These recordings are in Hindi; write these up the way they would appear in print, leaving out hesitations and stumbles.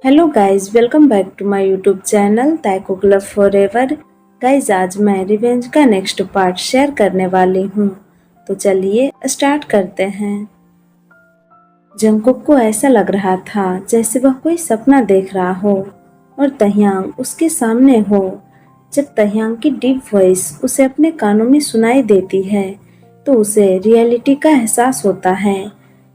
Hello guys, welcome back to my YouTube channel Taiko club forever. Guys, आज मैं रिवेंज का नेक्स्ट पार्ट शेयर करने वाली हूँ। तो चलिए स्टार्ट करते हैं। जंगकुक को ऐसा लग रहा था जैसे वह कोई सपना देख रहा हो और तह्यांग उसके सामने हो। जब तह्यांग की डीप वॉइस उसे अपने कानों में सुनाई देती है तो उसे रियलिटी का एहसास होता है।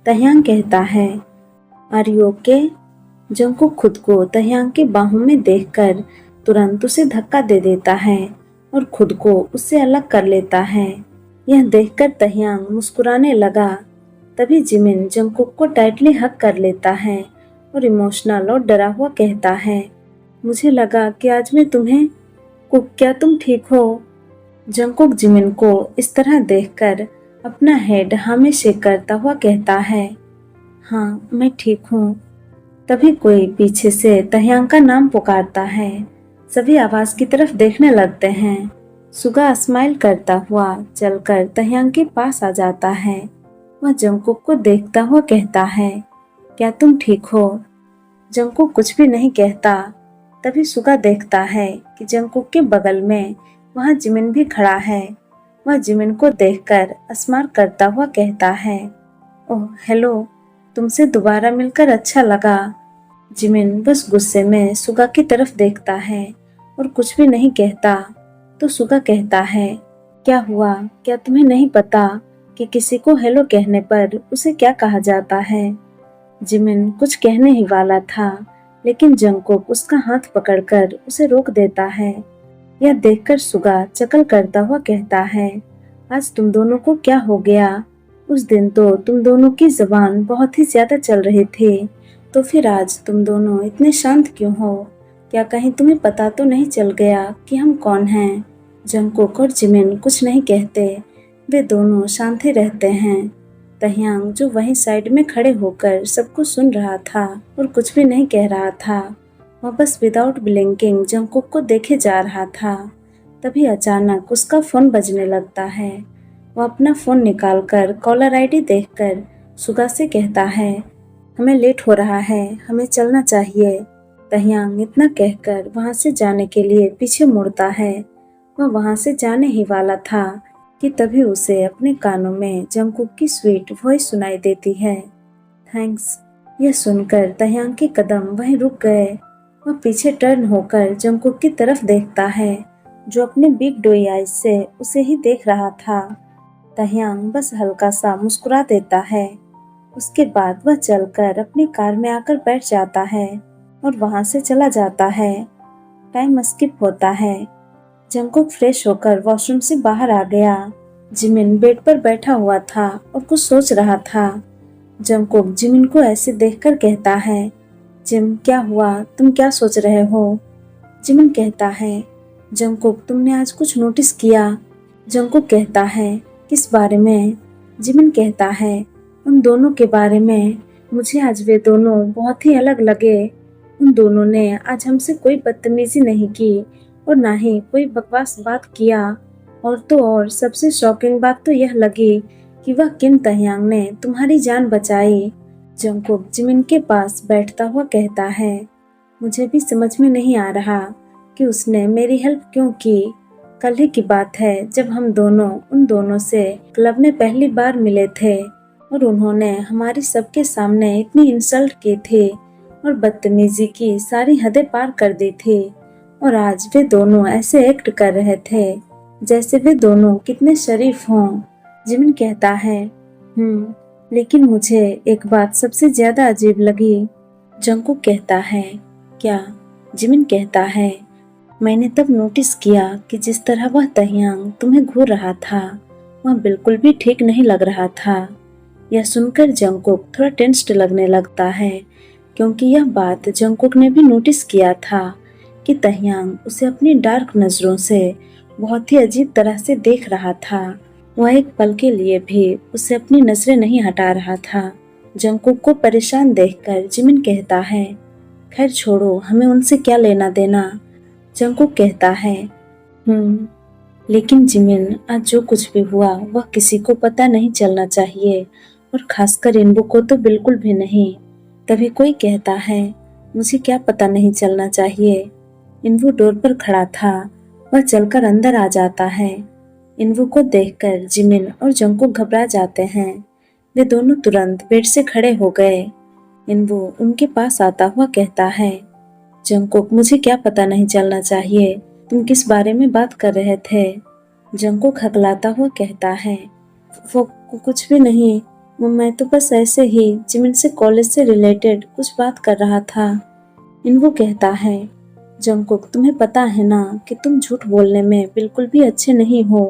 तह्यांग कहता है, आर यू ओके? जंगकुक खुद को तह्यांग की बाहों में देखकर तुरंत उसे धक्का दे देता है और खुद को उससे अलग कर लेता है। यह देखकर तह्यांग मुस्कुराने लगा। तभी जिमिन जंगकुक को टाइटली हग कर लेता है और इमोशनल और डरा हुआ कहता है, मुझे लगा कि आज मैं तुम्हें कुक, क्या तुम ठीक हो? जंगकुक जिमिन को इस तरह देखकर अपना हेड हाँ में शेक करता हुआ कहता है, हाँ मैं ठीक हूँ। तभी कोई पीछे से तह्यांग का नाम पुकारता है। सभी आवाज की तरफ देखने लगते हैं। सुगा स्माइल करता हुआ चलकर तह्यांग के पास आ जाता है। वह जंगकुक को देखता हुआ कहता है, क्या तुम ठीक हो? जंगकुक कुछ भी नहीं कहता। तभी सुगा देखता है कि जंगकुक के बगल में वहाँ जिमिन भी खड़ा है। वह जिमिन को देखकर स्माइल करता हुआ कहता है, ओह हेलो, तुमसे दोबारा मिलकर अच्छा लगा। जिमिन बस गुस्से में सुगा की तरफ देखता है और कुछ भी नहीं कहता। तो सुगा कहता है, क्या हुआ? क्या तुम्हें नहीं पता कि किसी को हेलो कहने पर उसे क्या कहा जाता है? जिमिन कुछ कहने ही वाला था, लेकिन जंगकुक उसका हाथ पकड़कर उसे रोक देता है। यह देखकर सुगा चकल करता हुआ कहता है, आज तुम दोनों को क्या हो गया? उस दिन तो तुम दोनों की जुबान बहुत ही ज्यादा चल रही थी, तो फिर आज तुम दोनों इतने शांत क्यों हो? क्या कहीं तुम्हें पता तो नहीं चल गया कि हम कौन हैं? जंगकुक और जिमिन कुछ नहीं कहते। वे दोनों शांत ही रहते हैं। तह्यांग जो वहीं साइड में खड़े होकर सब कुछ सुन रहा था और कुछ भी नहीं कह रहा था, वह बस विदाउट ब्लिंकिंग जंगकुक को देखे जा रहा था। तभी अचानक उसका फोन बजने लगता है। वह अपना फोन निकालकर कॉलर आईडी देखकर सुगा से कहता है, हमें लेट हो रहा है, हमें चलना चाहिए। तह्यांग इतना कहकर वहां से जाने के लिए पीछे मुड़ता है। वह वहां से जाने ही वाला था कि तभी उसे अपने कानों में जंगकुक की स्वीट वॉइस सुनाई देती है, थैंक्स। यह सुनकर तह्यांग के कदम वहीं रुक गए। वह पीछे टर्न होकर जंगकुक की तरफ देखता है, जो अपने बिग डोई आइज से उसे ही देख रहा था। तह्यांग बस हल्का सा मुस्कुरा देता है। उसके बाद वह चलकर अपनी कार में आकर बैठ जाता है और वहां से चला जाता है। टाइम स्किप होता है। जंगकुक फ्रेश होकर वॉशरूम से बाहर आ गया। जिमिन बेड पर बैठा हुआ था और कुछ सोच रहा था। जंगकुक जिमिन को ऐसे देखकर कहता है, जिम क्या हुआ, तुम क्या सोच रहे हो? जिमिन कहता है, जंगकुक तुमने आज कुछ नोटिस किया? जंगकुक कहता है, किस बारे में? जिमिन कहता है, उन दोनों के बारे में। मुझे आज वे दोनों बहुत ही अलग लगे। उन दोनों ने आज हमसे कोई बदतमीजी नहीं की और ना ही कोई बकवास बात किया। और तो और सबसे शॉकिंग बात तो यह लगी कि वह किम तह्यांग ने तुम्हारी जान बचाई। जंगकुक जिमिन के पास बैठता हुआ कहता है, मुझे भी समझ में नहीं आ रहा कि उसने मेरी हेल्प क्यों की। कल ही की बात है जब हम दोनों उन दोनों से क्लब में पहली बार मिले थे और उन्होंने हमारी सबके सामने इतनी इंसल्ट की थी और बदतमीजी की सारी हदें पार कर दी थी। और आज वे दोनों ऐसे एक्ट कर रहे थे जैसे वे दोनों कितने शरीफ हों। जिमिन कहता है, लेकिन मुझे एक बात सबसे ज्यादा अजीब लगी। जंगकुक कहता है, क्या? जिमिन कहता है, मैंने तब नोटिस किया कि जिस तरह वह तह्यांग तुम्हें घूर रहा था, वह बिल्कुल भी ठीक नहीं लग रहा था। यह सुनकर जंगकुक थोड़ा टेंस्ड लगने लगता है, क्योंकि यह बात जंगकुक ने भी नोटिस किया था कि तह्यांग उसे अपनी डार्क नजरों से बहुत ही अजीब तरह से देख रहा था। वह एक पल के लिए भी उसे अपनी नजरें नहीं हटा रहा था। जंगकुक को परेशान देखकर जिमिन कहता है, खैर छोड़ो, हमें उनसे क्या लेना देना। जंगकुक कहता है, लेकिन जिमिन, आज जो कुछ भी हुआ वह किसी को पता नहीं चलना चाहिए और खासकर इनबू को तो बिल्कुल भी नहीं। तभी कोई कहता है, मुझे क्या पता नहीं चलना चाहिए। इन्वू डोर पर खड़ा था। वह चलकर अंदर आ जाता है। इन्वू को देखकर जिमिन और जंगकुक घबरा जाते हैं। वे दोनों तुरंत बेड से खड़े हो गए। इन्वू उनके पास आता हुआ कहता है, जंगकुक, मुझे क्या पता नहीं चलना चाहिए। तुम किस बारे में बात कर रहे थे? जंगकुक हकलाता हुआ कहता है, वो कुछ भी नहीं। मैं तो बस ऐसे ही जिमिन से कॉलेज से रिलेटेड कुछ बात कर रहा था। इन्वू कहता है, जंगकुक, तुम्हें पता है ना कि तुम झूठ बोलने में बिल्कुल भी अच्छे नहीं हो।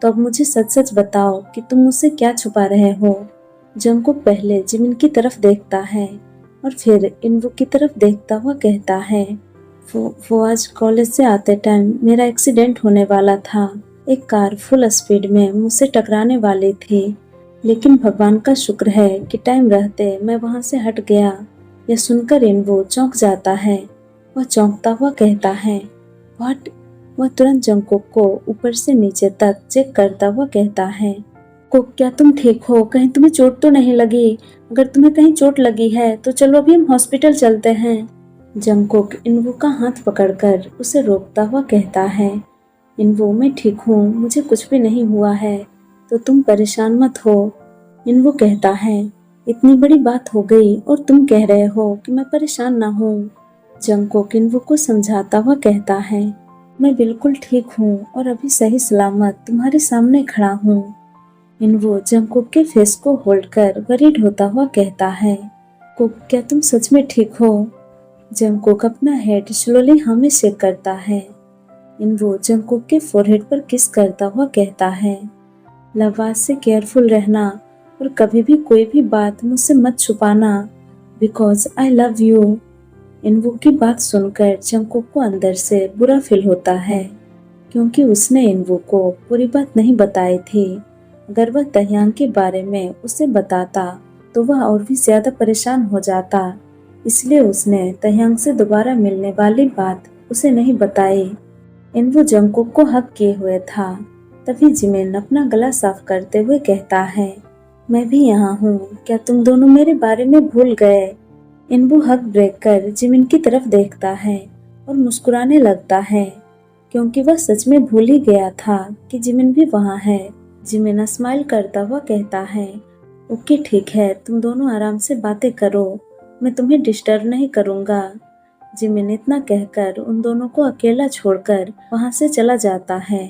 तो अब मुझे सच सच बताओ कि तुम मुझसे क्या छुपा रहे हो। जंगकुक पहले जिमिन की तरफ देखता है और फिर इन्वू की तरफ देखता हुआ कहता है, वो आज कॉलेज से आते टाइम मेरा एक्सीडेंट होने वाला था। एक कार फुल स्पीड में मुझसे टकराने वाली थी, लेकिन भगवान का शुक्र है कि टाइम रहते मैं वहां से हट गया। यह सुनकर इन्वू चौंक जाता है। वह चौंकता हुआ कहता है, व्हाट? वह तुरंत जंगकुक को ऊपर से नीचे तक चेक करता हुआ कहता है, कुक, क्या तुम ठीक हो? कहीं तुम्हें चोट तो नहीं लगी? अगर तुम्हें कहीं चोट लगी है तो चलो अभी हम हॉस्पिटल चलते हैं। जंगकुक इन्वू का हाथ पकड़कर उसे रोकता हुआ कहता है, इन्वू, मैं ठीक हूँ, मुझे कुछ भी नहीं हुआ है, तो तुम परेशान मत हो। इन्वू कहता है, इतनी बड़ी बात हो गई और तुम कह रहे हो कि मैं परेशान ना हूँ। जंगकुक इन्वू को समझाता हुआ कहता है, मैं बिल्कुल ठीक हूँ और अभी सही सलामत तुम्हारे सामने खड़ा हूँ। इन्वू जंगकुक के फेस को होल्ड कर वरीड होता हुआ कहता है, कुक, क्या तुम सच में ठीक हो? जंगकुक अपना हेड स्लोली हाँ में शेक करता है। इन्वू जंगकुक के फोरहेड पर किस करता हुआ कहता है, लवाज से केयरफुल रहना और कभी भी कोई भी बात मुझसे मत छुपाना, बिकॉज आई लव यू। इन्वू की बात सुनकर जंगकुक को अंदर से बुरा फील होता है, क्योंकि उसने इन्वू को पूरी बात नहीं बताई थी। अगर वह तह्यांग के बारे में उसे बताता तो वह और भी ज्यादा परेशान हो जाता, इसलिए उसने तह्यांग से दोबारा मिलने वाली बात उसे नहीं बताई। इन्वू जंगकुक को हक किए हुए था। तभी जिमिन अपना गला साफ करते हुए कहता है, मैं भी यहाँ हूँ, क्या तुम दोनों मेरे बारे में भूल गए? इन्वू हक ब्रेक कर जिमिन की तरफ देखता है और मुस्कुराने लगता है, क्योंकि वह सच में भूल ही गया था कि जिमिन भी वहाँ है। जिमिन स्माइल करता हुआ कहता है, ओके ठीक है, तुम दोनों आराम से बातें करो, मैं तुम्हें डिस्टर्ब नहीं करूँगा। जिमिन इतना कहकर उन दोनों को अकेला छोड़कर वहाँ से चला जाता है।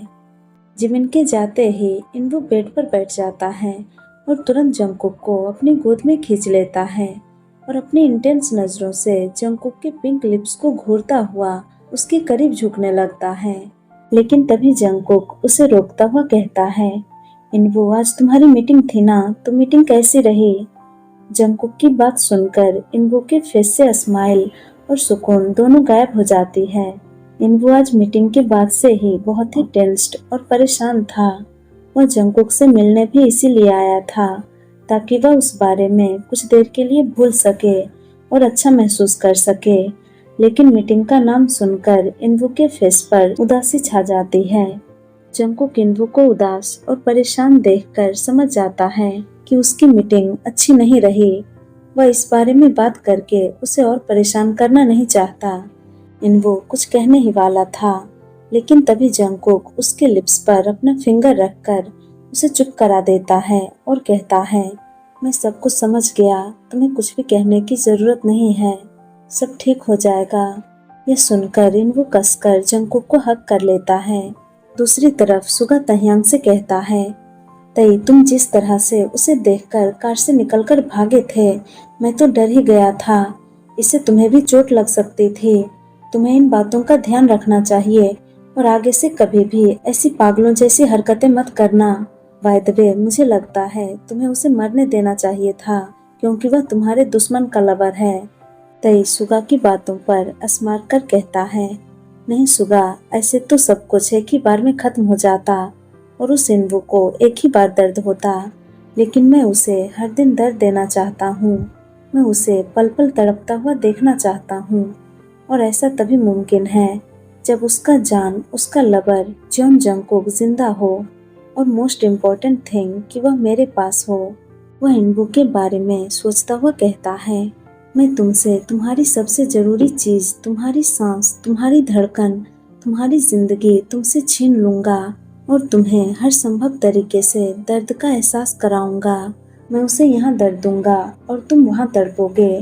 जिमिन के जाते ही इन्वू बेड पर बैठ जाता है और तुरंत जंगकुक को अपनी गोद में खींच लेता है और अपनी इंटेंस नजरों से जंगकुक के पिंक लिप्स को घूरता हुआ उसके करीब झुकने लगता है। लेकिन तभी जंगकुक उसे रोकता हुआ कहता है, इन्वू, आज तुम्हारी मीटिंग थी ना, तो मीटिंग कैसी रही? जंगकुक की बात सुनकर इन्वू के फेस से स्माइल और सुकून दोनों गायब हो जाती है। इन्वू आज मीटिंग के बाद से ही बहुत ही टेंस्ड और परेशान था। वह जंगकुक से मिलने भी इसीलिए आया था ताकि वह उस बारे में कुछ देर के लिए भूल सके और अच्छा महसूस कर सके। लेकिन मीटिंग का नाम सुनकर इन्वू के फेस पर उदासी छा जाती है। जंगकुक इन्वू को उदास और परेशान देखकर समझ जाता है कि उसकी मीटिंग अच्छी नहीं रही। वह इस बारे में बात करके उसे और परेशान करना नहीं चाहता। इन्वू कुछ कहने ही वाला था, लेकिन तभी जंगकुक उसके लिप्स पर अपना फिंगर रखकर उसे चुप करा देता है और कहता है, मैं सब कुछ समझ गया, तुम्हें कुछ भी कहने की जरूरत नहीं है, सब ठीक हो जाएगा। यह सुनकर इन्वू कसकर जंगकुक को हक कर लेता है। दूसरी तरफ सुगा तह्यांग से कहता है, तई, तुम जिस तरह से उसे देखकर कार से निकलकर भागे थे, मैं तो डर ही गया था। इससे तुम्हें भी चोट लग सकती थी। तुम्हें इन बातों का ध्यान रखना चाहिए और आगे से कभी भी ऐसी पागलों जैसी हरकतें मत करना। बाय द वे, मुझे लगता है तुम्हें उसे मरने देना चाहिए था, क्योंकि वह तुम्हारे दुश्मन का लवर है। तई सुगा की बातों पर स्मार कर कहता है, नहीं सुगा, ऐसे तो सब कुछ एक ही बार में खत्म हो जाता और उस इन्वू को एक ही बार दर्द होता, लेकिन मैं उसे हर दिन दर्द देना चाहता हूँ। मैं उसे पल पल तड़पता हुआ देखना चाहता हूँ, और ऐसा तभी मुमकिन है जब उसका जान, उसका लवर जॉन जंगकुक जिंदा हो, और मोस्ट इम्पोर्टेंट थिंग कि वह मेरे पास हो। वह इन्वू के बारे में सोचता हुआ कहता है, मैं तुमसे तुम्हारी सबसे ज़रूरी चीज़, तुम्हारी सांस, तुम्हारी धड़कन, तुम्हारी ज़िंदगी तुमसे छीन लूँगा और तुम्हें हर संभव तरीके से दर्द का एहसास कराऊँगा। मैं उसे यहाँ दर्द दूँगा और तुम वहाँ तड़पोगे।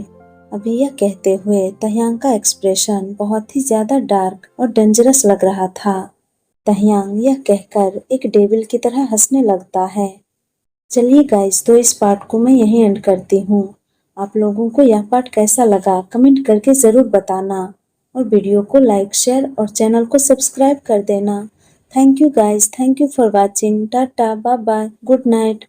अभी यह कहते हुए तह्यांग का एक्सप्रेशन बहुत ही ज़्यादा डार्क और डेंजरस लग रहा था। तह्यांग यह कहकर एक डेविल की तरह हंसने लगता है। चलिए गाइस, तो इस पार्ट को मैं यहीं एंड करती हूँ। आप लोगों को यह पार्ट कैसा लगा कमेंट करके ज़रूर बताना और वीडियो को लाइक शेयर और चैनल को सब्सक्राइब कर देना। Thank you guys, thank you for watching. टाटा, बाय बाय, गुड नाइट।